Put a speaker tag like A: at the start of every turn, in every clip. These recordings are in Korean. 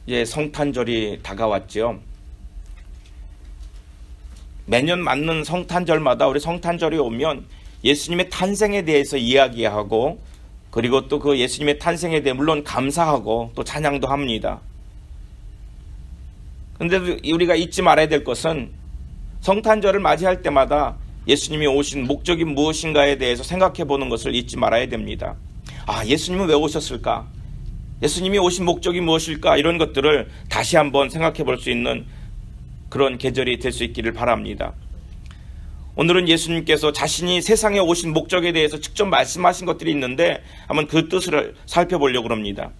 A: 이제 성탄절이 다가왔죠. 매년 맞는 성탄절마다 우리 성탄절이 오면 예수님의 탄생에 대해서 이야기하고, 그리고 또 그 예수님의 탄생에 대해 물론 감사하고 또 찬양도 합니다. 그런데 우리가 잊지 말아야 될 것은 성탄절을 맞이할 때마다 예수님이 오신 목적이 무엇인가에 대해서 생각해 보는 것을 잊지 말아야 됩니다. 아, 예수님은 왜 오셨을까? 예수님이 오신 목적이 무엇일까? 이런 것들을 다시 한번 생각해 볼 수 있는 그런 계절이 될 수 있기를 바랍니다. 오늘은 예수님께서 자신이 세상에 오신 목적에 대해서 직접 말씀하신 것들이 있는데 한번 그 뜻을 살펴보려고 합니다.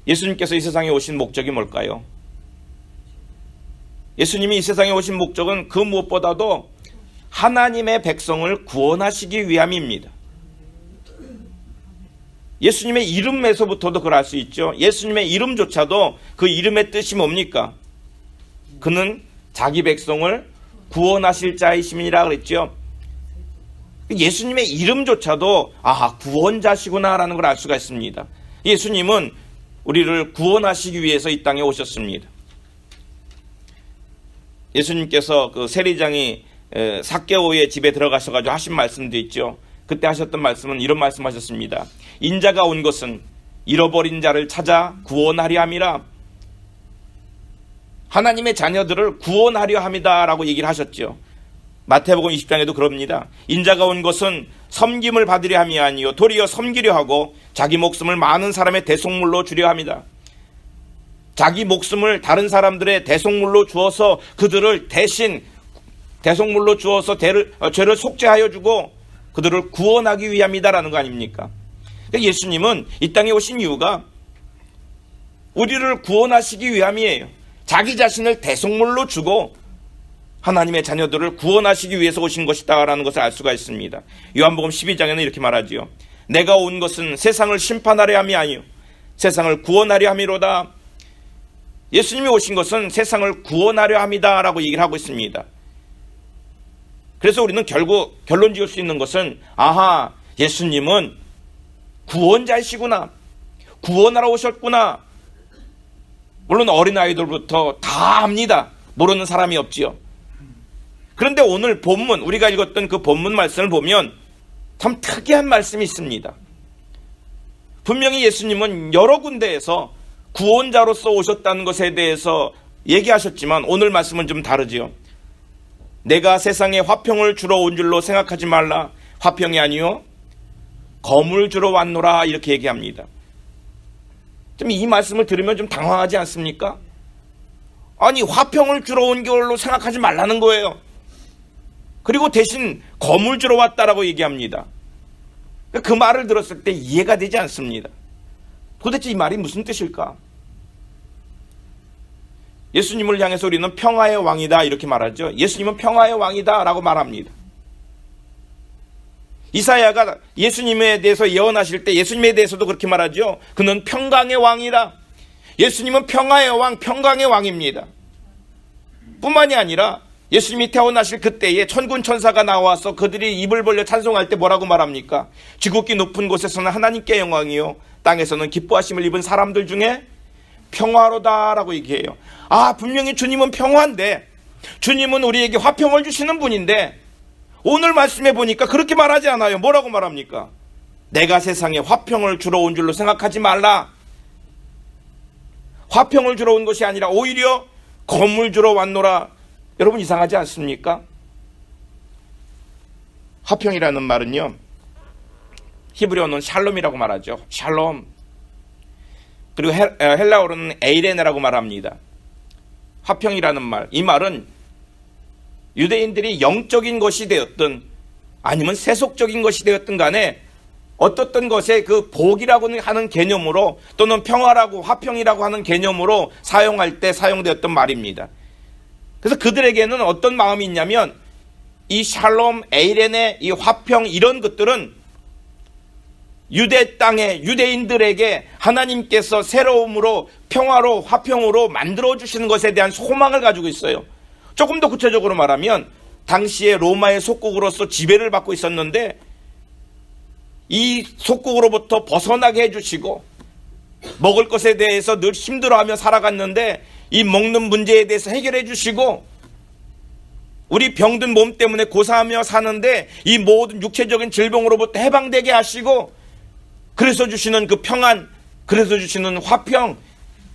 A: 예수님께서 이 세상에 오신 목적이 뭘까요? 예수님이 이 세상에 오신 목적은 그 무엇보다도 하나님의 백성을 구원하시기 위함입니다. 예수님의 이름에서부터도 그걸 알 수 있죠. 예수님의 이름조차도 그 이름의 뜻이 뭡니까? 그는 자기 백성을 구원하실 자이심이라 그랬죠. 예수님의 이름조차도 구원자시구나라는 걸 알 수가 있습니다. 예수님은 우리를 구원하시기 위해서 이 땅에 오셨습니다. 예수님께서 그 세리장이 삭개오의 집에 들어가셔가지고 하신 말씀도 있죠. 그때 하셨던 말씀은 이런 말씀하셨습니다. 인자가 온 것은 잃어버린 자를 찾아 구원하려 함이라. 하나님의 자녀들을 구원하려 함이다라고 얘기를 하셨죠. 마태복음 20장에도 그럽니다. 인자가 온 것은 섬김을 받으려 함이 아니요 도리어 섬기려 하고 자기 목숨을 많은 사람의 대속물로 주려 합니다. 자기 목숨을 다른 사람들의 대속물로 주어서 그들을 대신 대속물로 주어서 죄를 속죄하여 주고 그들을 구원하기 위함이다라는 거 아닙니까? 예수님은 이 땅에 오신 이유가 우리를 구원하시기 위함이에요. 자기 자신을 대속물로 주고 하나님의 자녀들을 구원하시기 위해서 오신 것이다라는 것을 알 수가 있습니다. 요한복음 12장에는 이렇게 말하지요. 내가 온 것은 세상을 심판하려 함이 아니요 세상을 구원하려 함이로다. 예수님이 오신 것은 세상을 구원하려 함이다라고 얘기를 하고 있습니다. 그래서 우리는 결국 결론 지을 수 있는 것은 예수님은 구원자이시구나. 구원하러 오셨구나. 물론 어린아이들부터 다 압니다. 모르는 사람이 없지요. 그런데 오늘 본문, 우리가 읽었던 그 본문 말씀을 보면 참 특이한 말씀이 있습니다. 분명히 예수님은 여러 군데에서 구원자로서 오셨다는 것에 대해서 얘기하셨지만 오늘 말씀은 좀 다르지요. 내가 세상에 화평을 주러 온 줄로 생각하지 말라. 화평이 아니요 검을 주러 왔노라 이렇게 얘기합니다. 좀 이 말씀을 들으면 좀 당황하지 않습니까? 아니 화평을 주러 온 걸로 생각하지 말라는 거예요. 그리고 대신 검을 주러 왔다라고 얘기합니다. 그 말을 들었을 때 이해가 되지 않습니다. 도대체 이 말이 무슨 뜻일까? 예수님을 향해서 우리는 평화의 왕이다 이렇게 말하죠. 예수님은 평화의 왕이다 라고 말합니다. 이사야가 예수님에 대해서 예언하실 때 예수님에 대해서도 그렇게 말하죠. 그는 평강의 왕이라. 예수님은 평화의 왕, 평강의 왕입니다. 뿐만이 아니라 예수님이 태어나실 그때에 천군 천사가 나와서 그들이 입을 벌려 찬송할 때 뭐라고 말합니까? 지극히 높은 곳에서는 하나님께 영광이요 땅에서는 기뻐하심을 입은 사람들 중에 평화로다라고 얘기해요. 분명히 주님은 평화인데, 주님은 우리에게 화평을 주시는 분인데 오늘 말씀해 보니까 그렇게 말하지 않아요. 뭐라고 말합니까? 내가 세상에 화평을 주러 온 줄로 생각하지 말라. 화평을 주러 온 것이 아니라 오히려 검을 주러 왔노라. 여러분 이상하지 않습니까? 화평이라는 말은요 히브리어는 샬롬이라고 말하죠. 샬롬. 그리고 헬라어로는 에이레네라고 말합니다. 화평이라는 말, 이 말은 유대인들이 영적인 것이 되었든 아니면 세속적인 것이 되었든 간에 어떻던 것에 그 복이라고 하는 개념으로 또는 평화라고 화평이라고 하는 개념으로 사용할 때 사용되었던 말입니다. 그래서 그들에게는 어떤 마음이 있냐면 이 샬롬, 에이레네, 이 화평 이런 것들은 유대 땅의 유대인들에게 하나님께서 새로움으로 평화로 화평으로 만들어주시는 것에 대한 소망을 가지고 있어요. 조금 더 구체적으로 말하면 당시에 로마의 속국으로서 지배를 받고 있었는데 이 속국으로부터 벗어나게 해주시고 먹을 것에 대해서 늘 힘들어하며 살아갔는데 이 먹는 문제에 대해서 해결해 주시고, 우리 병든 몸 때문에 고사하며 사는데 이 모든 육체적인 질병으로부터 해방되게 하시고, 그래서 주시는 그 평안, 그래서 주시는 화평,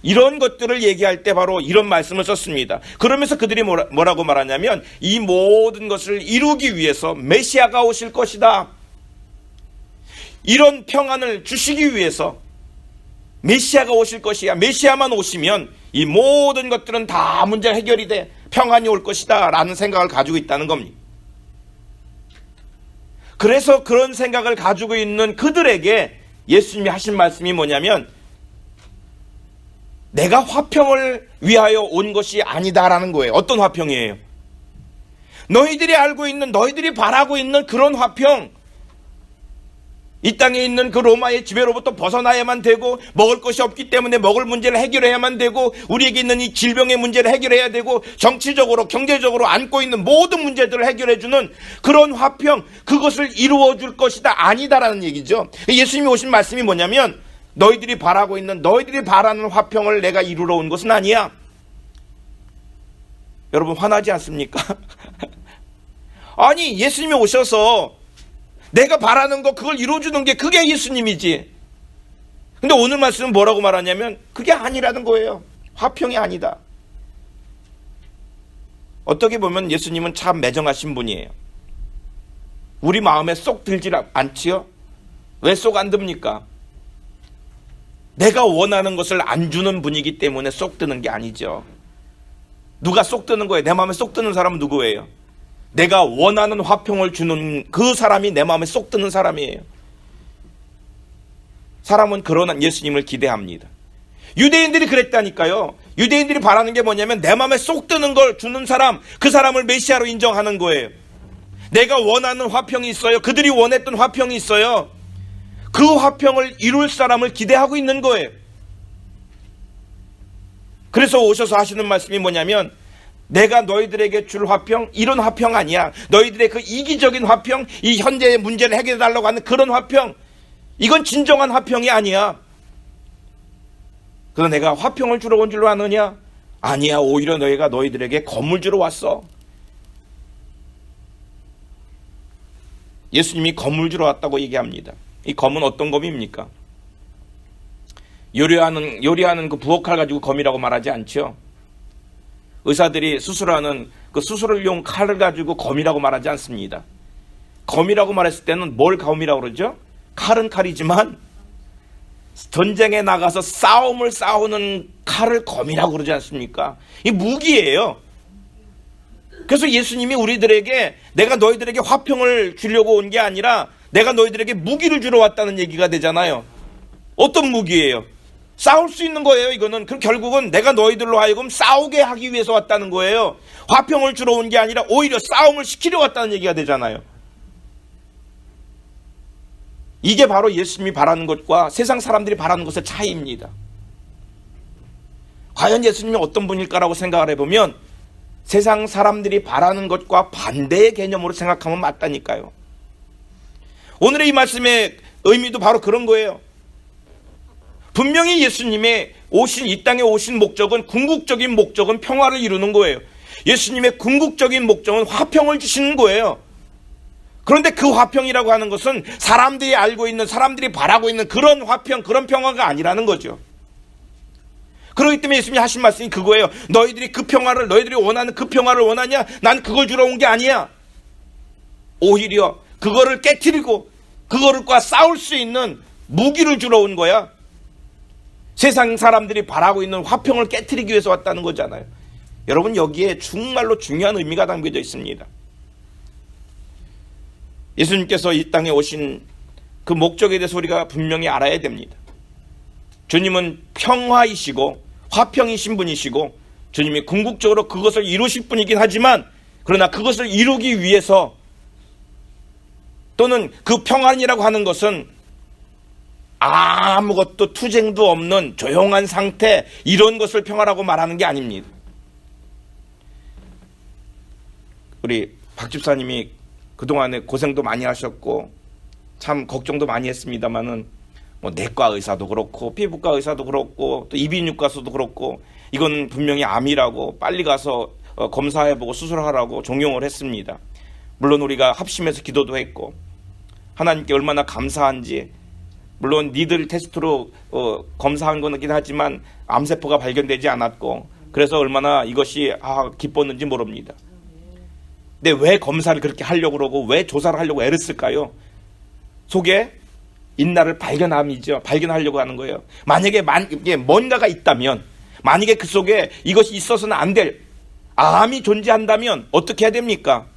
A: 이런 것들을 얘기할 때 바로 이런 말씀을 썼습니다. 그러면서 그들이 뭐라고 말하냐면 이 모든 것을 이루기 위해서 메시아가 오실 것이다. 이런 평안을 주시기 위해서 메시아가 오실 것이야. 메시아만 오시면 이 모든 것들은 다 문제가 해결이 돼 평안이 올 것이다 라는 생각을 가지고 있다는 겁니다. 그래서 그런 생각을 가지고 있는 그들에게 예수님이 하신 말씀이 뭐냐면 내가 화평을 위하여 온 것이 아니다라는 거예요. 어떤 화평이에요? 너희들이 알고 있는, 너희들이 바라고 있는 그런 화평, 이 땅에 있는 그 로마의 지배로부터 벗어나야만 되고, 먹을 것이 없기 때문에 먹을 문제를 해결해야만 되고, 우리에게 있는 이 질병의 문제를 해결해야 되고, 정치적으로 경제적으로 안고 있는 모든 문제들을 해결해주는 그런 화평, 그것을 이루어줄 것이다 아니다라는 얘기죠. 예수님이 오신 말씀이 뭐냐면 너희들이 바라고 있는, 너희들이 바라는 화평을 내가 이루러 온 것은 아니야. 여러분 화나지 않습니까? 아니 예수님이 오셔서 내가 바라는 거 그걸 이루어주는 게 그게 예수님이지. 근데 오늘 말씀은 뭐라고 말하냐면 그게 아니라는 거예요. 화평이 아니다. 어떻게 보면 예수님은 참 매정하신 분이에요. 우리 마음에 쏙 들지 않지요? 왜 쏙 안 듭니까? 내가 원하는 것을 안 주는 분이기 때문에 쏙 드는 게 아니죠. 누가 쏙 드는 거예요? 내 마음에 쏙 드는 사람은 누구예요? 내가 원하는 화평을 주는 그 사람이 내 마음에 쏙 드는 사람이에요. 사람은 그런 예수님을 기대합니다. 유대인들이 그랬다니까요. 유대인들이 바라는 게 뭐냐면 내 마음에 쏙 드는 걸 주는 사람, 그 사람을 메시아로 인정하는 거예요. 내가 원하는 화평이 있어요. 그들이 원했던 화평이 있어요. 그 화평을 이룰 사람을 기대하고 있는 거예요. 그래서 오셔서 하시는 말씀이 뭐냐면 내가 너희들에게 줄 화평, 이런 화평 아니야. 너희들의 그 이기적인 화평, 이 현재의 문제를 해결해달라고 하는 그런 화평, 이건 진정한 화평이 아니야. 그래서 내가 화평을 주러 온 줄로 아느냐? 아니야. 오히려 너희가 너희들에게 검을 주러 왔어. 예수님이 검을 주러 왔다고 얘기합니다. 이 검은 어떤 검입니까? 요리하는 그 부엌칼 가지고 검이라고 말하지 않죠. 의사들이 수술하는 그 수술용 칼을 가지고 검이라고 말하지 않습니다. 검이라고 말했을 때는 뭘 검이라고 그러죠? 칼은 칼이지만 전쟁에 나가서 싸움을 싸우는 칼을 검이라고 그러지 않습니까? 이 무기예요. 그래서 예수님이 우리들에게 내가 너희들에게 화평을 주려고 온 게 아니라 내가 너희들에게 무기를 주러 왔다는 얘기가 되잖아요. 어떤 무기예요? 싸울 수 있는 거예요. 이거는 그럼 결국은 내가 너희들로 하여금 싸우게 하기 위해서 왔다는 거예요. 화평을 주러 온 게 아니라 오히려 싸움을 시키려 왔다는 얘기가 되잖아요. 이게 바로 예수님이 바라는 것과 세상 사람들이 바라는 것의 차이입니다. 과연 예수님이 어떤 분일까라고 생각을 해보면 세상 사람들이 바라는 것과 반대의 개념으로 생각하면 맞다니까요. 오늘의 이 말씀의 의미도 바로 그런 거예요. 분명히 예수님의 이 땅에 오신 목적은, 궁극적인 목적은 평화를 이루는 거예요. 예수님의 궁극적인 목적은 화평을 주시는 거예요. 그런데 그 화평이라고 하는 것은 사람들이 알고 있는, 사람들이 바라고 있는 그런 화평, 그런 평화가 아니라는 거죠. 그렇기 때문에 예수님이 하신 말씀이 그거예요. 너희들이 그 평화를, 너희들이 원하는 그 평화를 원하냐? 난 그걸 주러 온 게 아니야. 오히려 그거를 깨트리고 그거를과 싸울 수 있는 무기를 주러 온 거야. 세상 사람들이 바라고 있는 화평을 깨트리기 위해서 왔다는 거잖아요. 여러분 여기에 정말로 중요한 의미가 담겨져 있습니다. 예수님께서 이 땅에 오신 그 목적에 대해서 우리가 분명히 알아야 됩니다. 주님은 평화이시고 화평이신 분이시고 주님이 궁극적으로 그것을 이루실 분이긴 하지만 그러나 그것을 이루기 위해서 또는 그 평안이라고 하는 것은 아무것도 투쟁도 없는 조용한 상태, 이런 것을 평화라고 말하는 게 아닙니다. 우리 박 집사님이 그동안에 고생도 많이 하셨고 참 걱정도 많이 했습니다만은 뭐 내과 의사도 그렇고 피부과 의사도 그렇고 또 이비인후과서도 그렇고 이건 분명히 암이라고 빨리 가서 검사해보고 수술하라고 종용을 했습니다. 물론 우리가 합심해서 기도도 했고 하나님께 얼마나 감사한지, 물론 니들 테스트로 검사한 거긴 하지만 암세포가 발견되지 않았고 그래서 얼마나 이것이 기뻤는지 모릅니다. 근데 왜 검사를 그렇게 하려고 그러고 왜 조사를 하려고 애를 쓸까요? 속에 인나를 발견하려고 하는 거예요. 만약에 뭔가가 있다면, 만약에 그 속에 이것이 있어서는 안 될 암이 존재한다면 어떻게 해야 됩니까?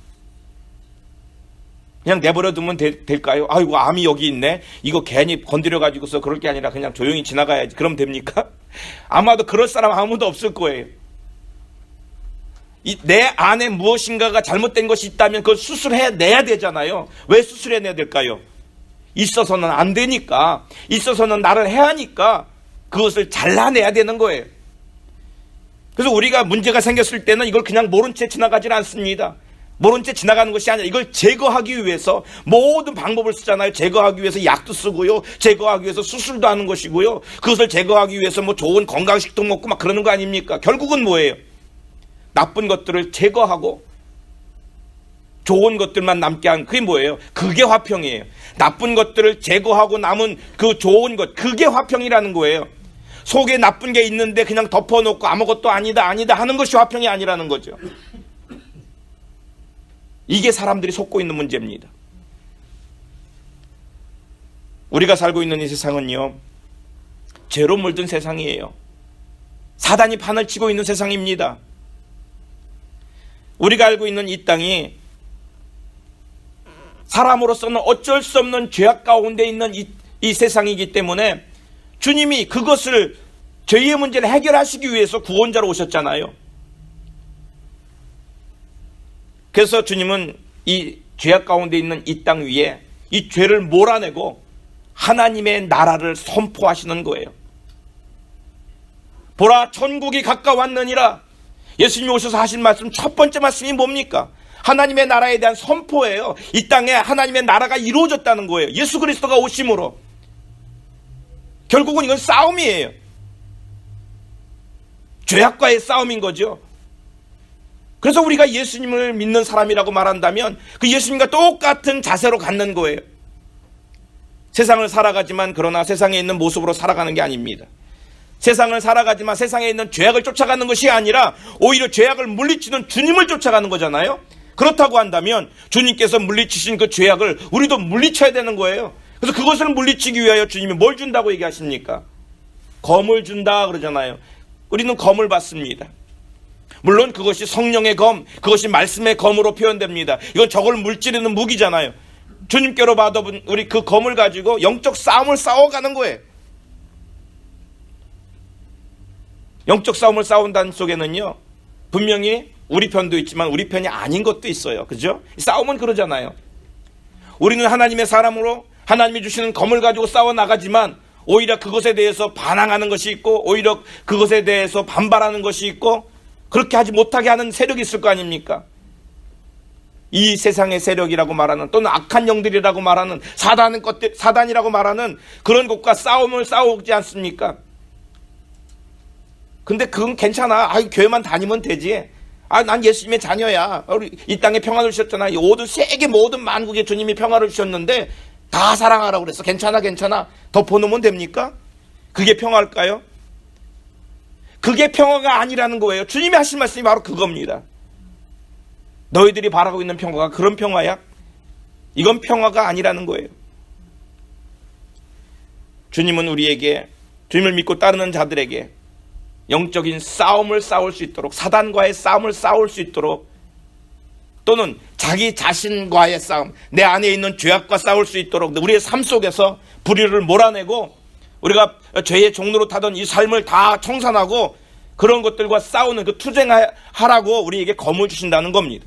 A: 그냥 내버려 두면 될까요? 아이고, 암이 여기 있네. 이거 괜히 건드려가지고서 그럴 게 아니라 그냥 조용히 지나가야지. 그럼 됩니까? 아마도 그럴 사람 아무도 없을 거예요. 내 안에 무엇인가가 잘못된 것이 있다면 그걸 수술해내야 되잖아요. 왜 수술해내야 될까요? 있어서는 안 되니까, 있어서는 나를 해야 하니까 그것을 잘라내야 되는 거예요. 그래서 우리가 문제가 생겼을 때는 이걸 그냥 모른 채 지나가질 않습니다. 모른 채 지나가는 것이 아니라 이걸 제거하기 위해서 모든 방법을 쓰잖아요. 제거하기 위해서 약도 쓰고요, 제거하기 위해서 수술도 하는 것이고요, 그것을 제거하기 위해서 뭐 좋은 건강식도 먹고 막 그러는 거 아닙니까? 결국은 뭐예요? 나쁜 것들을 제거하고 좋은 것들만 남게 한, 그게 뭐예요? 그게 화평이에요. 나쁜 것들을 제거하고 남은 그 좋은 것, 그게 화평이라는 거예요. 속에 나쁜 게 있는데 그냥 덮어놓고 아무것도 아니다 하는 것이 화평이 아니라는 거죠. 이게 사람들이 속고 있는 문제입니다. 우리가 살고 있는 이 세상은요, 죄로 물든 세상이에요. 사단이 판을 치고 있는 세상입니다. 우리가 알고 있는 이 땅이 사람으로서는 어쩔 수 없는 죄악 가운데 있는 이 세상이기 때문에 주님이 그것을, 죄의 문제를 해결하시기 위해서 구원자로 오셨잖아요. 그래서 주님은 이 죄악 가운데 있는 이 땅 위에 이 죄를 몰아내고 하나님의 나라를 선포하시는 거예요. 보라, 천국이 가까웠느니라. 예수님이 오셔서 하신 말씀, 첫 번째 말씀이 뭡니까? 하나님의 나라에 대한 선포예요. 이 땅에 하나님의 나라가 이루어졌다는 거예요. 예수 그리스도가 오심으로. 결국은 이건 싸움이에요. 죄악과의 싸움인 거죠. 그래서 우리가 예수님을 믿는 사람이라고 말한다면 그 예수님과 똑같은 자세로 갖는 거예요. 세상을 살아가지만 그러나 세상에 있는 모습으로 살아가는 게 아닙니다. 세상을 살아가지만 세상에 있는 죄악을 쫓아가는 것이 아니라 오히려 죄악을 물리치는 주님을 쫓아가는 거잖아요. 그렇다고 한다면 주님께서 물리치신 그 죄악을 우리도 물리쳐야 되는 거예요. 그래서 그것을 물리치기 위하여 주님이 뭘 준다고 얘기하십니까? 검을 준다 그러잖아요. 우리는 검을 받습니다. 물론 그것이 성령의 검, 그것이 말씀의 검으로 표현됩니다. 이건 적을 물찌르는 무기잖아요. 주님께로 받아본 우리 그 검을 가지고 영적 싸움을 싸워가는 거예요. 영적 싸움을 싸운다는 속에는요, 분명히 우리 편도 있지만 우리 편이 아닌 것도 있어요. 그죠? 싸움은 그러잖아요. 우리는 하나님의 사람으로 하나님이 주시는 검을 가지고 싸워나가지만 오히려 그것에 대해서 반항하는 것이 있고 오히려 그것에 대해서 반발하는 것이 있고 그렇게 하지 못하게 하는 세력이 있을 거 아닙니까? 이 세상의 세력이라고 말하는, 또는 악한 영들이라고 말하는, 사단이라고 말하는 그런 것과 싸움을 싸우지 않습니까? 근데 그건 괜찮아. 교회만 다니면 되지. 난 예수님의 자녀야. 우리 이 땅에 평안을 주셨잖아. 모든 세계 모든 만국에 주님이 평화를 주셨는데 다 사랑하라고 그랬어. 괜찮아. 덮어놓으면 됩니까? 그게 평화일까요? 그게 평화가 아니라는 거예요. 주님이 하신 말씀이 바로 그겁니다. 너희들이 바라고 있는 평화가 그런 평화야? 이건 평화가 아니라는 거예요. 주님은 우리에게, 주님을 믿고 따르는 자들에게 영적인 싸움을 싸울 수 있도록, 사단과의 싸움을 싸울 수 있도록, 또는 자기 자신과의 싸움, 내 안에 있는 죄악과 싸울 수 있도록 우리의 삶 속에서 불의를 몰아내고 우리가 죄의 종로로 타던 이 삶을 다 청산하고 그런 것들과 싸우는 그 투쟁하라고 우리에게 검을 주신다는 겁니다.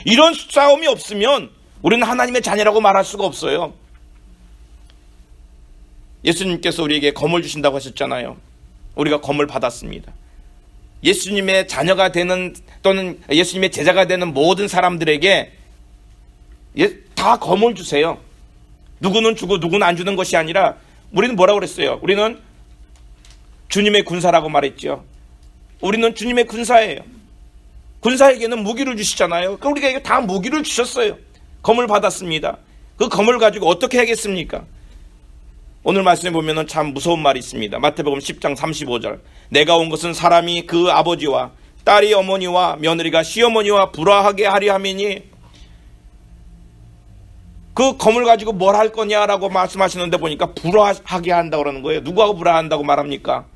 A: 이런 싸움이 없으면 우리는 하나님의 자녀라고 말할 수가 없어요. 예수님께서 우리에게 검을 주신다고 하셨잖아요. 우리가 검을 받았습니다. 예수님의 자녀가 되는, 또는 예수님의 제자가 되는 모든 사람들에게 다 검을 주세요. 누구는 주고 누구는 안 주는 것이 아니라 우리는 뭐라고 그랬어요? 우리는 주님의 군사라고 말했죠. 우리는 주님의 군사예요. 군사에게는 무기를 주시잖아요. 그러니까 우리가 다 무기를 주셨어요. 검을 받았습니다. 그 검을 가지고 어떻게 하겠습니까? 오늘 말씀에 보면 참 무서운 말이 있습니다. 마태복음 10장 35절. 내가 온 것은 사람이 그 아버지와 딸이 어머니와 며느리가 시어머니와 불화하게 하려 함이니, 그 검을 가지고 뭘 할 거냐라고 말씀하시는데 보니까 불화하게 한다고 그러는 거예요. 누구하고 불화한다고 말합니까?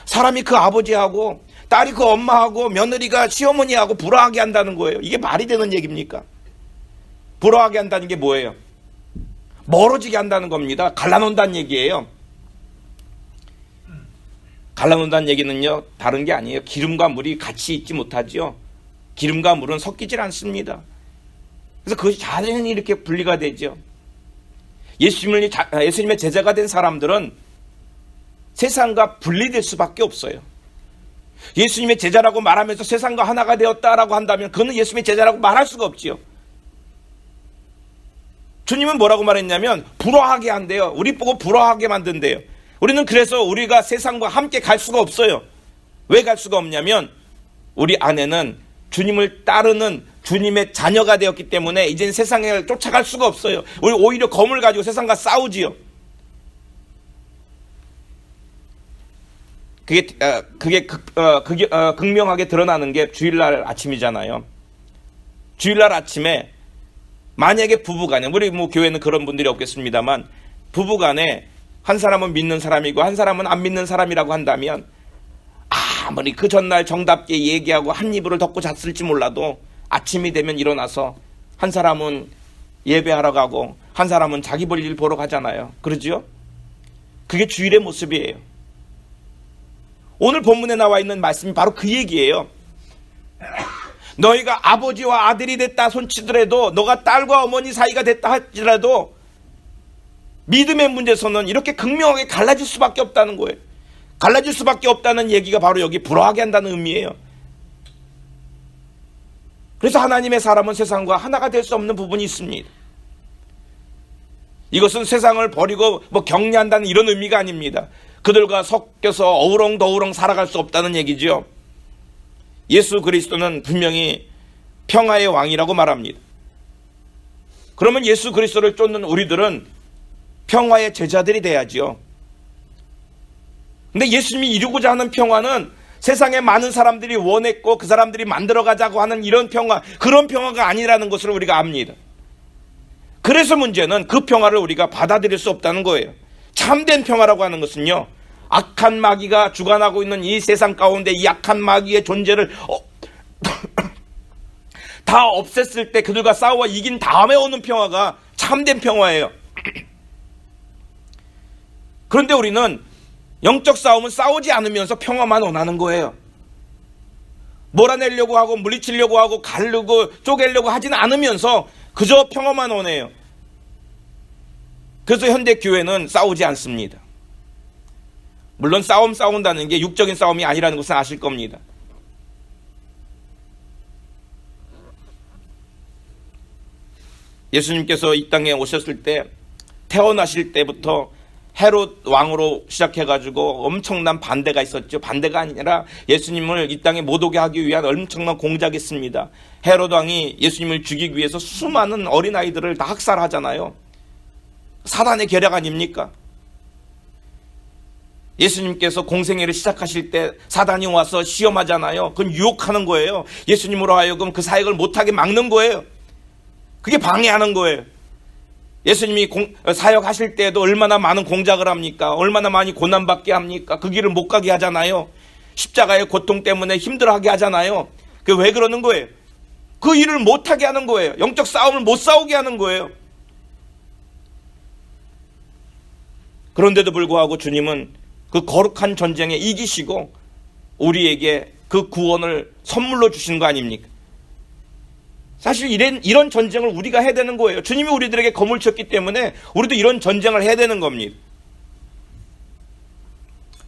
A: 사람이 그 아버지하고 딸이 그 엄마하고 며느리가 시어머니하고 불화하게 한다는 거예요. 이게 말이 되는 얘기입니까? 불화하게 한다는 게 뭐예요? 멀어지게 한다는 겁니다. 갈라놓는다는 얘기예요. 갈라놓는다는 얘기는요, 다른 게 아니에요. 기름과 물이 같이 있지 못하지요. 기름과 물은 섞이질 않습니다. 그래서 그것이 자연히 이렇게 분리가 되죠. 예수님의 제자가 된 사람들은 세상과 분리될 수밖에 없어요. 예수님의 제자라고 말하면서 세상과 하나가 되었다라고 한다면 그는 예수님의 제자라고 말할 수가 없지요. 주님은 뭐라고 말했냐면 불화하게 한대요. 우리 보고 불화하게 만든대요. 우리는 그래서 우리가 세상과 함께 갈 수가 없어요. 왜 갈 수가 없냐면 우리 안에는 주님을 따르는 주님의 자녀가 되었기 때문에 이젠 세상에 쫓아갈 수가 없어요. 우리 오히려 검을 가지고 세상과 싸우지요. 그게 극명하게 드러나는 게 주일날 아침이잖아요. 주일날 아침에 만약에 부부간에, 우리 교회는 그런 분들이 없겠습니다만, 부부간에 한 사람은 믿는 사람이고 한 사람은 안 믿는 사람이라고 한다면 아무리 그 전날 정답게 얘기하고 한 이불을 덮고 잤을지 몰라도 아침이 되면 일어나서 한 사람은 예배하러 가고 한 사람은 자기 볼 일 보러 가잖아요. 그러죠? 그게 주일의 모습이에요. 오늘 본문에 나와 있는 말씀이 바로 그 얘기예요. 너희가 아버지와 아들이 됐다 손치더라도, 너가 딸과 어머니 사이가 됐다 할지라도 믿음의 문제에서는 이렇게 극명하게 갈라질 수밖에 없다는 거예요. 갈라질 수밖에 없다는 얘기가 바로 여기 불화하게 한다는 의미예요. 그래서 하나님의 사람은 세상과 하나가 될 수 없는 부분이 있습니다. 이것은 세상을 버리고 격려한다는 이런 의미가 아닙니다. 그들과 섞여서 어우렁더우렁 살아갈 수 없다는 얘기죠. 예수 그리스도는 분명히 평화의 왕이라고 말합니다. 그러면 예수 그리스도를 쫓는 우리들은 평화의 제자들이 돼야지요. 근데 예수님이 이루고자 하는 평화는 세상에 많은 사람들이 원했고 그 사람들이 만들어가자고 하는 이런 평화, 그런 평화가 아니라는 것을 우리가 압니다. 그래서 문제는 그 평화를 우리가 받아들일 수 없다는 거예요. 참된 평화라고 하는 것은요, 악한 마귀가 주관하고 있는 이 세상 가운데 이 악한 마귀의 존재를 다 없앴을 때 그들과 싸워 이긴 다음에 오는 평화가 참된 평화예요. 그런데 우리는 영적 싸움은 싸우지 않으면서 평화만 원하는 거예요. 몰아내려고 하고 물리치려고 하고 가르고 쪼개려고 하지는 않으면서 그저 평화만 원해요. 그래서 현대 교회는 싸우지 않습니다. 물론 싸운다는 게 육적인 싸움이 아니라는 것은 아실 겁니다. 예수님께서 이 땅에 오셨을 때, 태어나실 때부터 헤롯 왕으로 시작해가지고 엄청난 반대가 있었죠. 반대가 아니라 예수님을 이 땅에 못 오게 하기 위한 엄청난 공작이 있습니다. 헤롯 왕이 예수님을 죽이기 위해서 수많은 어린아이들을 다 학살하잖아요. 사단의 계략 아닙니까? 예수님께서 공생애를 시작하실 때 사단이 와서 시험하잖아요. 그건 유혹하는 거예요. 예수님으로 하여금 그 사역을 못하게 막는 거예요. 그게 방해하는 거예요. 예수님이 사역하실 때도 얼마나 많은 공작을 합니까? 얼마나 많이 고난받게 합니까? 그 길을 못 가게 하잖아요. 십자가의 고통 때문에 힘들어하게 하잖아요. 그게 왜 그러는 거예요? 그 일을 못하게 하는 거예요. 영적 싸움을 못 싸우게 하는 거예요. 그런데도 불구하고 주님은 그 거룩한 전쟁에 이기시고 우리에게 그 구원을 선물로 주신 거 아닙니까? 사실 이런 전쟁을 우리가 해야 되는 거예요. 주님이 우리들에게 검을 쳤기 때문에 우리도 이런 전쟁을 해야 되는 겁니다.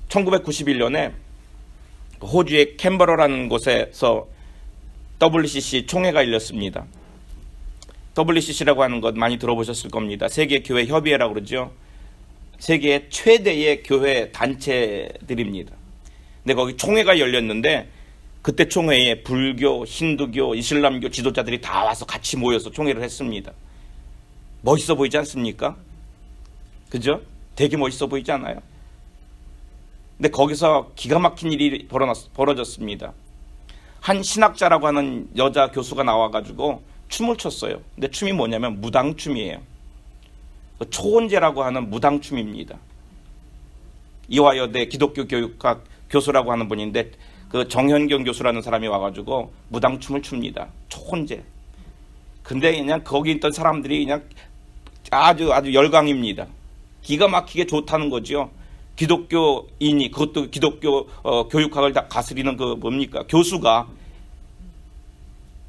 A: 1991년에 호주의 캔버러라는 곳에서 WCC 총회가 열렸습니다. WCC라고 하는 것 많이 들어보셨을 겁니다. 세계교회 협의회라고 그러죠. 세계 최대의 교회 단체들입니다. 근데 거기 총회가 열렸는데 그때 총회에 불교, 힌두교, 이슬람교 지도자들이 다 와서 같이 모여서 총회를 했습니다. 멋있어 보이지 않습니까? 그죠? 되게 멋있어 보이지 않아요? 근데 거기서 기가 막힌 일이 벌어졌습니다. 한 신학자라고 하는 여자 교수가 나와가지고 춤을 췄어요. 근데 춤이 뭐냐면 무당춤이에요. 초혼제라고 하는 무당춤입니다. 이화여대 기독교 교육학 교수라고 하는 분인데 그 정현경 교수라는 사람이 와가지고 무당춤을 춥니다. 초혼제. 근데 그냥 거기 있던 사람들이 그냥 아주 열광입니다. 기가 막히게 좋다는 거죠. 기독교인이, 그것도 기독교 교육학을 다 가스리는 그 뭡니까? 교수가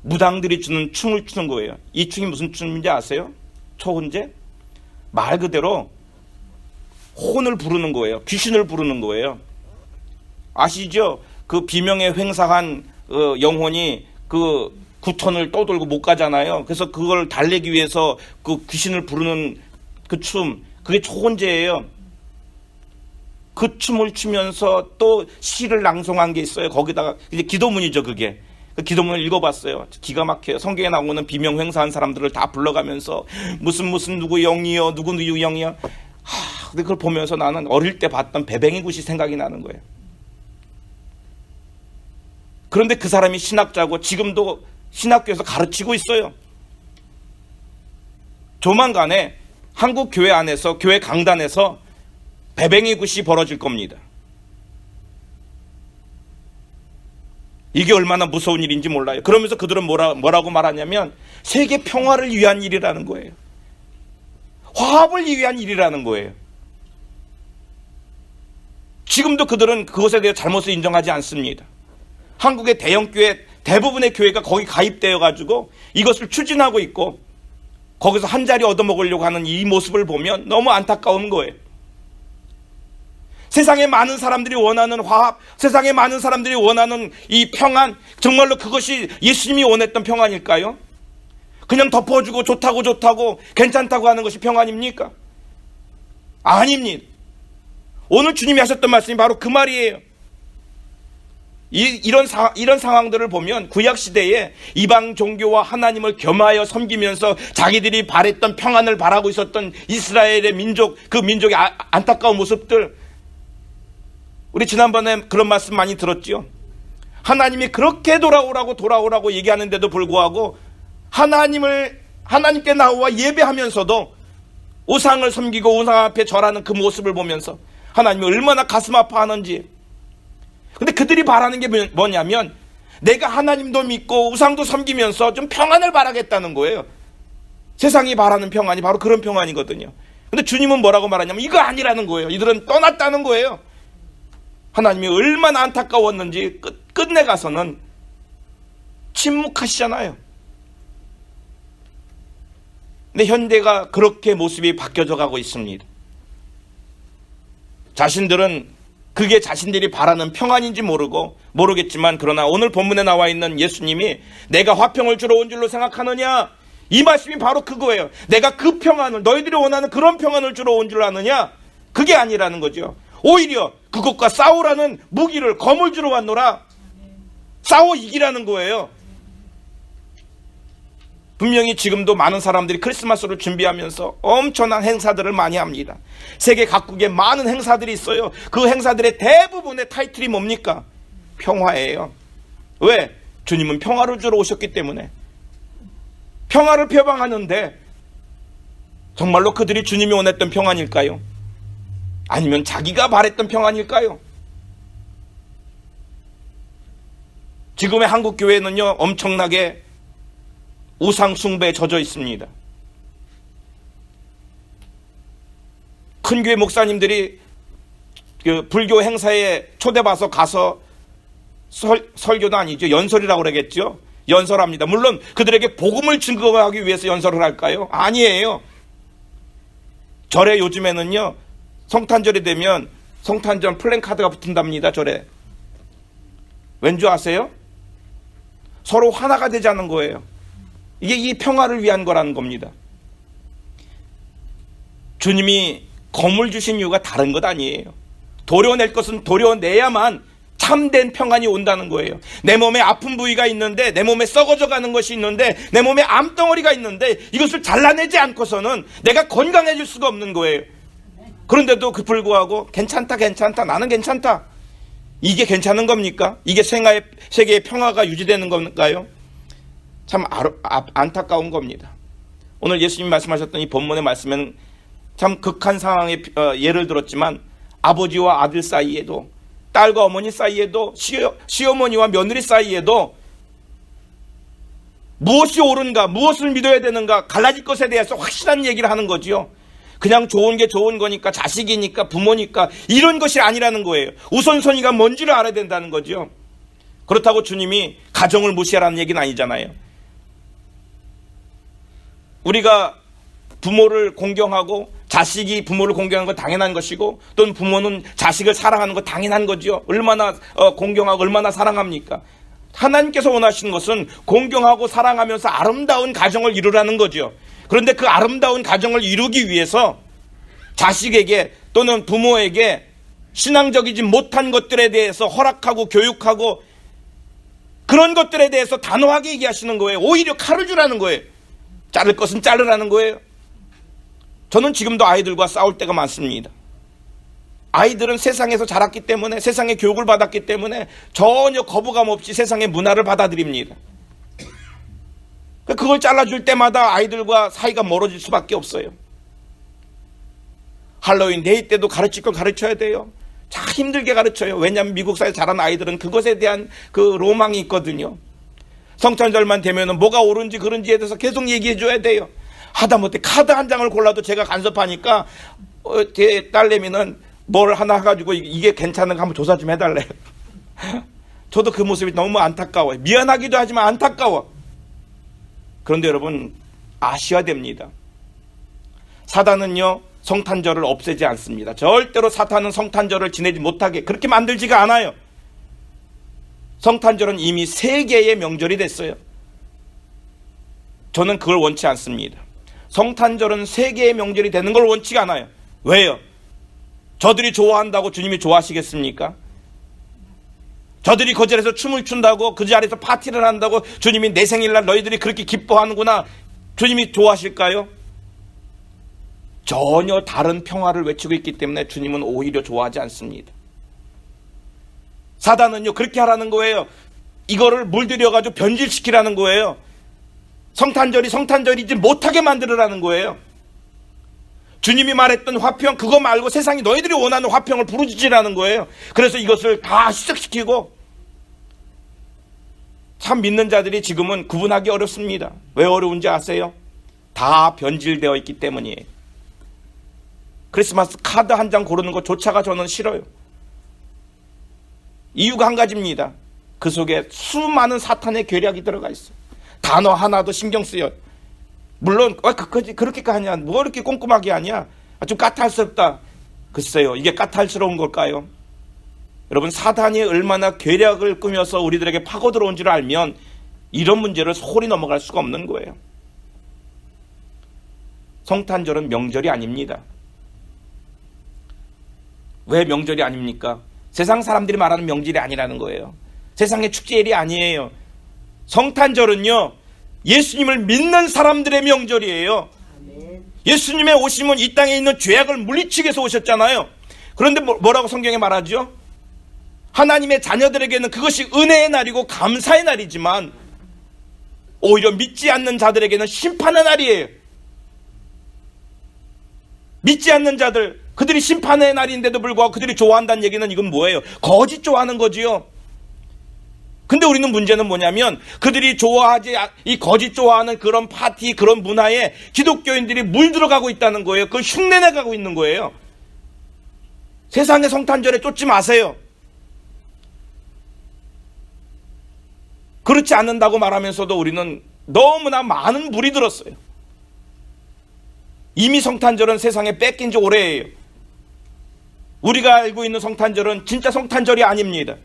A: 무당들이 추는 춤을 추는 거예요. 이 춤이 무슨 춤인지 아세요? 초혼제? 말 그대로 혼을 부르는 거예요. 귀신을 부르는 거예요. 아시죠? 그 비명에 횡상한 영혼이 그 구천을 떠돌고 못 가잖아요. 그래서 그걸 달래기 위해서 그 귀신을 부르는 그 춤, 그게 초혼제예요. 그 춤을 추면서 또 시를 낭송한 게 있어요. 거기다가 이제 기도문이죠, 그게. 그 기도문을 읽어봤어요. 기가 막혀요. 성경에 나오는 비명 횡사한 사람들을 다 불러가면서 무슨 누구 영이요, 누구 영이요. 근데 그걸 보면서 나는 어릴 때 봤던 배뱅이 굿이 생각이 나는 거예요. 그런데 그 사람이 신학자고 지금도 신학교에서 가르치고 있어요. 조만간에 한국 교회 안에서, 교회 강단에서 배뱅이 굿이 벌어질 겁니다. 이게 얼마나 무서운 일인지 몰라요. 그러면서 그들은 뭐라고 말하냐면 세계 평화를 위한 일이라는 거예요. 화합을 위한 일이라는 거예요. 지금도 그들은 그것에 대해 잘못을 인정하지 않습니다. 한국의 대형교회 대부분의 교회가 거기 가입되어 가지고 이것을 추진하고 있고 거기서 한 자리 얻어먹으려고 하는 이 모습을 보면 너무 안타까운 거예요. 세상에 많은 사람들이 원하는 화합, 세상에 많은 사람들이 원하는 이 평안, 정말로 그것이 예수님이 원했던 평안일까요? 그냥 덮어주고 좋다고 괜찮다고 하는 것이 평안입니까? 아닙니다. 오늘 주님이 하셨던 말씀이 바로 그 말이에요. 이런 상황들을 보면 구약시대에 이방 종교와 하나님을 겸하여 섬기면서 자기들이 바랬던 평안을 바라고 있었던 이스라엘의 민족, 그 민족의 안타까운 모습들, 우리 지난번에 그런 말씀 많이 들었지요. 하나님이 그렇게 돌아오라고 얘기하는데도 불구하고 하나님께 나와 예배하면서도 우상을 섬기고 우상 앞에 절하는 그 모습을 보면서 하나님이 얼마나 가슴 아파하는지. 근데 그들이 바라는 게 뭐냐면 내가 하나님도 믿고 우상도 섬기면서 좀 평안을 바라겠다는 거예요. 세상이 바라는 평안이 바로 그런 평안이거든요. 근데 주님은 뭐라고 말하냐면 이거 아니라는 거예요. 이들은 떠났다는 거예요. 하나님이 얼마나 안타까웠는지 끝내 가서는 침묵하시잖아요. 근데 현대가 그렇게 모습이 바뀌어져 가고 있습니다. 자신들은 그게 자신들이 바라는 평안인지 모르겠지만 그러나 오늘 본문에 나와 있는 예수님이 내가 화평을 주러 온 줄로 생각하느냐? 이 말씀이 바로 그거예요. 내가 그 평안을, 너희들이 원하는 그런 평안을 주러 온 줄 아느냐? 그게 아니라는 거죠. 오히려 그것과 싸우라는 무기를, 검을 주러 왔노라. 싸워 이기라는 거예요. 분명히 지금도 많은 사람들이 크리스마스를 준비하면서 엄청난 행사들을 많이 합니다. 세계 각국에 많은 행사들이 있어요. 그 행사들의 대부분의 타이틀이 뭡니까? 평화예요. 왜? 주님은 평화를 주러 오셨기 때문에. 평화를 표방하는데 정말로 그들이 주님이 원했던 평안일까요? 아니면 자기가 바랬던 평안일까요? 지금의 한국 교회는요, 엄청나게 우상 숭배에 젖어 있습니다. 큰 교회 목사님들이 그 불교 행사에 초대받아서 가서 설교도 아니죠. 연설이라고 그러겠죠. 연설합니다. 물론 그들에게 복음을 증거하기 위해서 연설을 할까요? 아니에요. 절에 요즘에는요, 성탄절이 되면 성탄절 플랜카드가 붙은답니다. 절에. 왠지 아세요? 서로 하나가 되자는 거예요. 이게 이 평화를 위한 거라는 겁니다. 주님이 검을 주신 이유가 다른 것 아니에요. 도려낼 것은 도려내야만 참된 평안이 온다는 거예요. 내 몸에 아픈 부위가 있는데, 내 몸에 썩어져 가는 것이 있는데, 내 몸에 암덩어리가 있는데 이것을 잘라내지 않고서는 내가 건강해질 수가 없는 거예요. 그런데도 그 불구하고 괜찮다 나는 괜찮다, 이게 괜찮은 겁니까? 이게 세계의 평화가 유지되는 건가요? 참 안타까운 겁니다. 오늘 예수님이 말씀하셨던 이 본문의 말씀은 참 극한 상황의 예를 들었지만, 아버지와 아들 사이에도, 딸과 어머니 사이에도, 시어머니와 며느리 사이에도 무엇이 옳은가, 무엇을 믿어야 되는가 갈라질 것에 대해서 확실한 얘기를 하는 거지요. 그냥 좋은 게 좋은 거니까, 자식이니까, 부모니까 이런 것이 아니라는 거예요. 우선순위가 뭔지를 알아야 된다는 거죠. 그렇다고 주님이 가정을 무시하라는 얘기는 아니잖아요. 우리가 부모를 공경하고 자식이 부모를 공경하는 건 당연한 것이고, 또는 부모는 자식을 사랑하는 건 당연한 거죠. 얼마나 공경하고 얼마나 사랑합니까? 하나님께서 원하시는 것은 공경하고 사랑하면서 아름다운 가정을 이루라는 거죠. 그런데 그 아름다운 가정을 이루기 위해서 자식에게 또는 부모에게 신앙적이지 못한 것들에 대해서 허락하고 교육하고 그런 것들에 대해서 단호하게 얘기하시는 거예요. 오히려 칼을 주라는 거예요. 자를 것은 자르라는 거예요. 저는 지금도 아이들과 싸울 때가 많습니다. 아이들은 세상에서 자랐기 때문에, 세상의 교육을 받았기 때문에 전혀 거부감 없이 세상의 문화를 받아들입니다. 그걸 잘라줄 때마다 아이들과 사이가 멀어질 수밖에 없어요. 할로윈 데이 때도 가르칠 걸 가르쳐야 돼요. 참 힘들게 가르쳐요. 왜냐하면 미국 사회에 자란 아이들은 그것에 대한 그 로망이 있거든요. 성탄절만 되면 뭐가 옳은지 그른지에 대해서 계속 얘기해 줘야 돼요. 하다못해 카드 한 장을 골라도 제가 간섭하니까 제 딸내미는 뭘 하나 가지고 이게 괜찮은가 한번 조사 좀 해달래요. 저도 그 모습이 너무 안타까워요. 미안하기도 하지만 안타까워. 그런데 여러분 아셔야 됩니다. 사단은요 성탄절을 없애지 않습니다. 절대로 사탄은 성탄절을 지내지 못하게 그렇게 만들지가 않아요. 성탄절은 이미 세계의 명절이 됐어요. 저는 그걸 원치 않습니다. 성탄절은 세계의 명절이 되는 걸 원치가 않아요. 왜요? 저들이 좋아한다고 주님이 좋아하시겠습니까? 저들이 그 자리에서 춤을 춘다고, 그 자리에서 파티를 한다고 주님이 내 생일날 너희들이 그렇게 기뻐하는구나, 주님이 좋아하실까요? 전혀 다른 평화를 외치고 있기 때문에 주님은 오히려 좋아하지 않습니다. 사단은요 그렇게 하라는 거예요. 이거를 물들여가지고 변질시키라는 거예요. 성탄절이 성탄절이지 못하게 만들으라는 거예요. 주님이 말했던 화평 그거 말고 세상이 너희들이 원하는 화평을 부르짖으라는 거예요. 그래서 이것을 다 희석시키고, 참 믿는 자들이 지금은 구분하기 어렵습니다. 왜 어려운지 아세요? 다 변질되어 있기 때문이에요. 크리스마스 카드 한 장 고르는 것조차가 저는 싫어요. 이유가 한 가지입니다. 그 속에 수많은 사탄의 계략이 들어가 있어요. 단어 하나도 신경 쓰여요. 물론 그렇게 하냐, 뭐 이렇게 꼼꼼하게 하냐, 좀 까탈스럽다. 글쎄요, 이게 까탈스러운 걸까요? 여러분, 사단이 얼마나 계략을 꾸며서 우리들에게 파고 들어온 줄 알면 이런 문제를 소홀히 넘어갈 수가 없는 거예요. 성탄절은 명절이 아닙니다. 왜 명절이 아닙니까? 세상 사람들이 말하는 명절이 아니라는 거예요. 세상의 축제일이 아니에요. 성탄절은요 예수님을 믿는 사람들의 명절이에요. 예수님의 오심은 이 땅에 있는 죄악을 물리치기 위해서 오셨잖아요. 그런데 뭐라고 성경에 말하죠? 하나님의 자녀들에게는 그것이 은혜의 날이고 감사의 날이지만 오히려 믿지 않는 자들에게는 심판의 날이에요. 믿지 않는 자들, 그들이 심판의 날인데도 불구하고 그들이 좋아한다는 얘기는 이건 뭐예요? 거짓 좋아하는 거지요. 근데 우리는 문제는 뭐냐면 그들이 좋아하지, 이 거짓 좋아하는 그런 파티, 그런 문화에 기독교인들이 물들어가고 있다는 거예요. 그걸 흉내내가고 있는 거예요. 세상의 성탄절에 쫓지 마세요. 그렇지 않는다고 말하면서도 우리는 너무나 많은 물이 들었어요. 이미 성탄절은 세상에 뺏긴 지 오래예요. 우리가 알고 있는 성탄절은 진짜 성탄절이 아닙니다.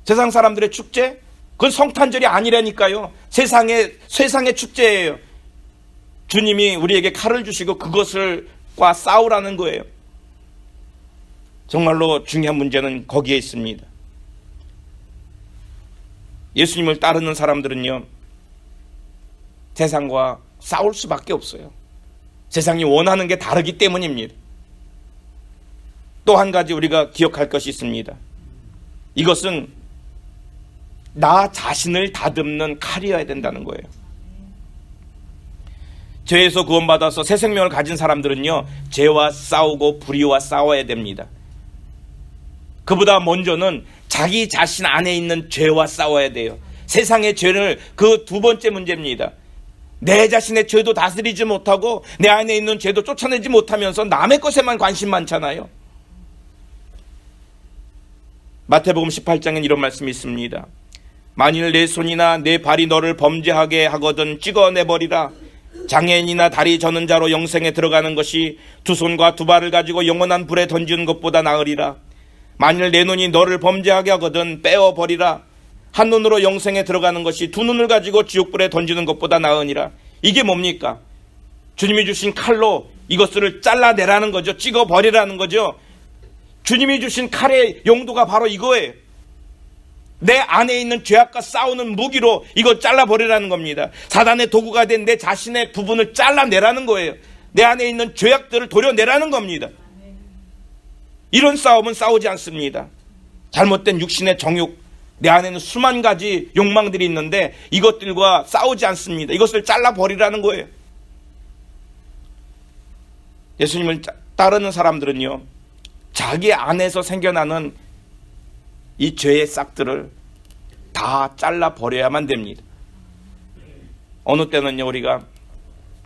A: 세상 사람들의 축제? 그건 성탄절이 아니라니까요. 세상의 축제예요. 주님이 우리에게 칼을 주시고 그것을과 싸우라는 거예요. 정말로 중요한 문제는 거기에 있습니다. 예수님을 따르는 사람들은요, 세상과 싸울 수밖에 없어요. 세상이 원하는 게 다르기 때문입니다. 또 한 가지 우리가 기억할 것이 있습니다. 이것은 나 자신을 다듬는 칼이어야 된다는 거예요. 죄에서 구원받아서 새 생명을 가진 사람들은요, 죄와 싸우고 불의와 싸워야 됩니다. 그보다 먼저는 자기 자신 안에 있는 죄와 싸워야 돼요. 세상의 죄를, 그 두 번째 문제입니다. 내 자신의 죄도 다스리지 못하고 내 안에 있는 죄도 쫓아내지 못하면서 남의 것에만 관심 많잖아요. 마태복음 18장엔 이런 말씀이 있습니다. 만일 내 손이나 내 발이 너를 범죄하게 하거든 찍어내버리라. 장애인이나 다리 저는 자로 영생에 들어가는 것이 두 손과 두 발을 가지고 영원한 불에 던지는 것보다 나으리라. 만일 내 눈이 너를 범죄하게 하거든 빼어버리라. 한 눈으로 영생에 들어가는 것이 두 눈을 가지고 지옥불에 던지는 것보다 나으니라. 이게 뭡니까? 주님이 주신 칼로 이것을 잘라내라는 거죠. 찍어버리라는 거죠. 주님이 주신 칼의 용도가 바로 이거예요. 내 안에 있는 죄악과 싸우는 무기로 이거 잘라버리라는 겁니다. 사단의 도구가 된 내 자신의 부분을 잘라내라는 거예요. 내 안에 있는 죄악들을 도려내라는 겁니다. 이런 싸움은 싸우지 않습니다. 잘못된 육신의 정욕, 내 안에는 수만 가지 욕망들이 있는데 이것들과 싸우지 않습니다. 이것을 잘라버리라는 거예요. 예수님을 따르는 사람들은요, 자기 안에서 생겨나는 이 죄의 싹들을 다 잘라버려야만 됩니다. 어느 때는요, 우리가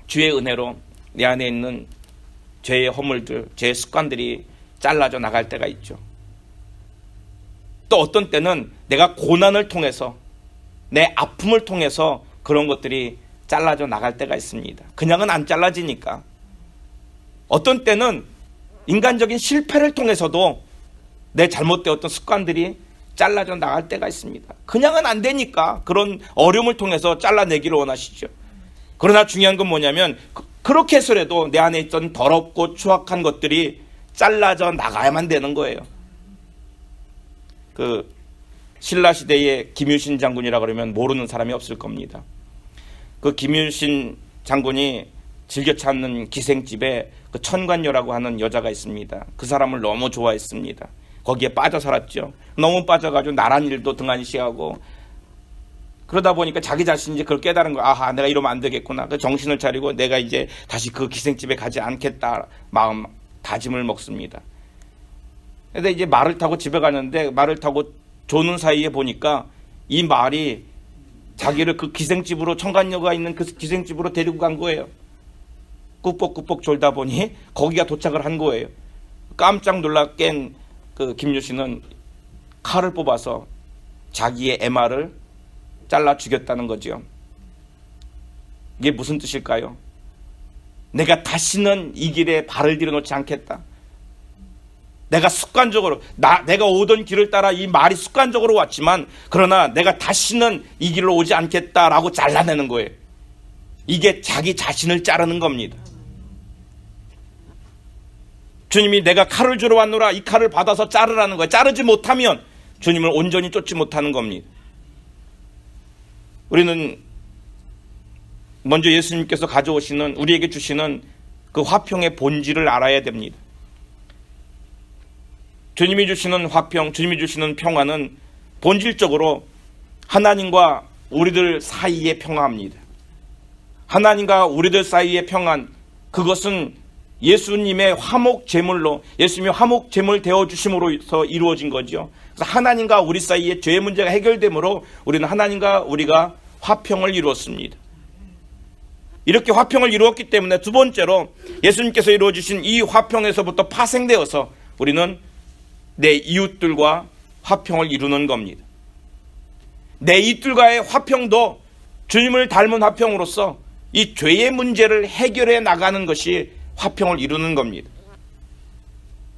A: 주의 은혜로 내 안에 있는 죄의 허물들, 죄의 습관들이 잘라져 나갈 때가 있죠. 또 어떤 때는 내가 고난을 통해서, 내 아픔을 통해서 그런 것들이 잘라져 나갈 때가 있습니다. 그냥은 안 잘라지니까. 어떤 때는 인간적인 실패를 통해서도 내 잘못되었던 습관들이 잘라져 나갈 때가 있습니다. 그냥은 안 되니까 그런 어려움을 통해서 잘라내기를 원하시죠. 그러나 중요한 건 뭐냐면, 그렇게 해서라도 내 안에 있던 더럽고 추악한 것들이 잘라져 나가야만 되는 거예요. 그 신라시대의 김유신 장군이라 그러면 모르는 사람이 없을 겁니다. 그 김유신 장군이 즐겨 찾는 기생집에 그 천관녀라고 하는 여자가 있습니다. 그 사람을 너무 좋아했습니다. 거기에 빠져 살았죠. 너무 빠져가지고 나란 일도 등한시하고, 그러다 보니까 자기 자신이 이제 그걸 깨달은 거야. 아하, 내가 이러면 안 되겠구나. 그 정신을 차리고 내가 이제 다시 그 기생집에 가지 않겠다 마음 다짐을 먹습니다. 근데 이제 말을 타고 집에 가는데, 말을 타고 조는 사이에 보니까 이 말이 자기를 그 기생집으로, 청관녀가 있는 그 기생집으로 데리고 간 거예요. 꾸벅꾸벅 졸다 보니 거기가 도착을 한 거예요. 깜짝 놀라 깬 그 김유신은 칼을 뽑아서 자기의 애마를 잘라 죽였다는 거죠. 이게 무슨 뜻일까요? 내가 다시는 이 길에 발을 들여놓지 않겠다. 내가 습관적으로, 내가 오던 길을 따라 이 말이 습관적으로 왔지만, 그러나 내가 다시는 이 길로 오지 않겠다라고 잘라내는 거예요. 이게 자기 자신을 자르는 겁니다. 주님이 내가 칼을 주러 왔노라, 이 칼을 받아서 자르라는 거예요. 자르지 못하면 주님을 온전히 쫓지 못하는 겁니다. 우리는 먼저 예수님께서 가져오시는, 우리에게 주시는 그 화평의 본질을 알아야 됩니다. 주님이 주시는 화평, 주님이 주시는 평화는 본질적으로 하나님과 우리들 사이의 평화입니다. 하나님과 우리들 사이의 평안, 그것은 예수님의 화목 제물로, 예수님이 화목 제물 되어 주심으로서 이루어진 거죠. 그래서 하나님과 우리 사이의 죄의 문제가 해결되므로 우리는 하나님과 우리가 화평을 이루었습니다. 이렇게 화평을 이루었기 때문에 두 번째로 예수님께서 이루어 주신 이 화평에서부터 파생되어서 우리는 내 이웃들과 화평을 이루는 겁니다. 내 이웃들과의 화평도 주님을 닮은 화평으로서 이 죄의 문제를 해결해 나가는 것이 화평을 이루는 겁니다.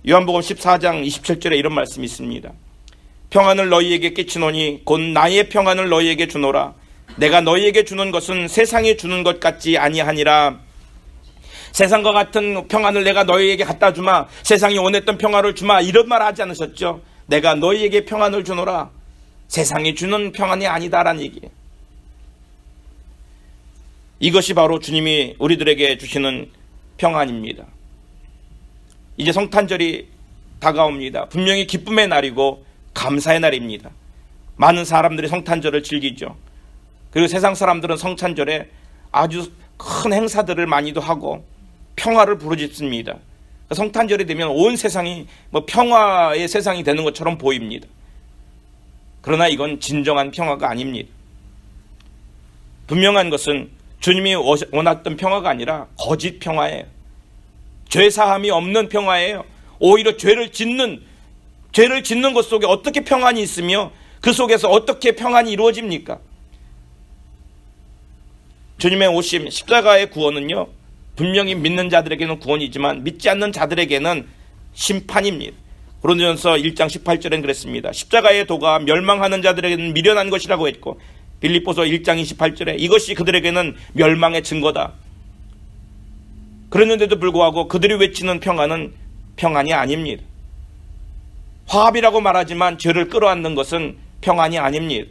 A: 요한복음 14장 27절에 이런 말씀이 있습니다. 평안을 너희에게 끼치노니 곧 나의 평안을 너희에게 주노라. 내가 너희에게 주는 것은 세상이 주는 것 같지 아니하니라. 세상과 같은 평안을 내가 너희에게 갖다 주마. 세상이 원했던 평안을 주마. 이런 말 하지 않으셨죠? 내가 너희에게 평안을 주노라. 세상이 주는 평안이 아니다라는 얘기예요. 이것이 바로 주님이 우리들에게 주시는 평안입니다. 이제 성탄절이 다가옵니다. 분명히 기쁨의 날이고 감사의 날입니다. 많은 사람들이 성탄절을 즐기죠. 그리고 세상 사람들은 성탄절에 아주 큰 행사들을 많이도 하고 평화를 부르짖습니다. 성탄절이 되면 온 세상이 평화의 세상이 되는 것처럼 보입니다. 그러나 이건 진정한 평화가 아닙니다. 분명한 것은 주님이 원했던 평화가 아니라 거짓 평화예요. 죄사함이 없는 평화예요. 오히려 죄를 짓는 것 속에 어떻게 평안이 있으며 그 속에서 어떻게 평안이 이루어집니까? 주님의 오심, 십자가의 구원은요, 분명히 믿는 자들에게는 구원이지만 믿지 않는 자들에게는 심판입니다. 고린도전서 1장 18절엔 그랬습니다. 십자가의 도가 멸망하는 자들에게는 미련한 것이라고 했고, 빌립보서 1장 28절에 이것이 그들에게는 멸망의 증거다. 그랬는데도 불구하고 그들이 외치는 평안은 평안이 아닙니다. 화합이라고 말하지만 죄를 끌어안는 것은 평안이 아닙니다.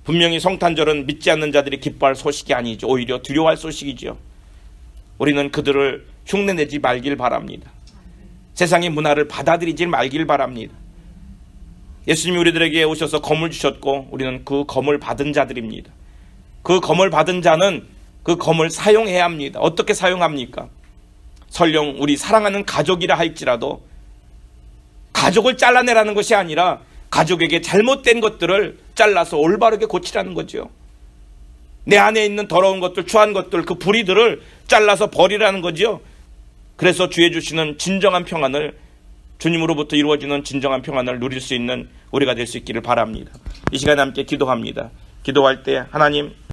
A: 분명히 성탄절은 믿지 않는 자들이 기뻐할 소식이 아니죠. 오히려 두려워할 소식이죠. 우리는 그들을 흉내내지 말길 바랍니다. 세상의 문화를 받아들이지 말길 바랍니다. 예수님이 우리들에게 오셔서 검을 주셨고 우리는 그 검을 받은 자들입니다. 그 검을 받은 자는 그 검을 사용해야 합니다. 어떻게 사용합니까? 설령 우리 사랑하는 가족이라 할지라도 가족을 잘라내라는 것이 아니라 가족에게 잘못된 것들을 잘라서 올바르게 고치라는 거죠. 내 안에 있는 더러운 것들, 추한 것들, 그 불의들을 잘라서 버리라는 거죠. 그래서 주의 주시는 진정한 평안을, 주님으로부터 이루어지는 진정한 평안을 누릴 수 있는 우리가 될 수 있기를 바랍니다. 이 시간에 함께 기도합니다. 기도할 때 하나님,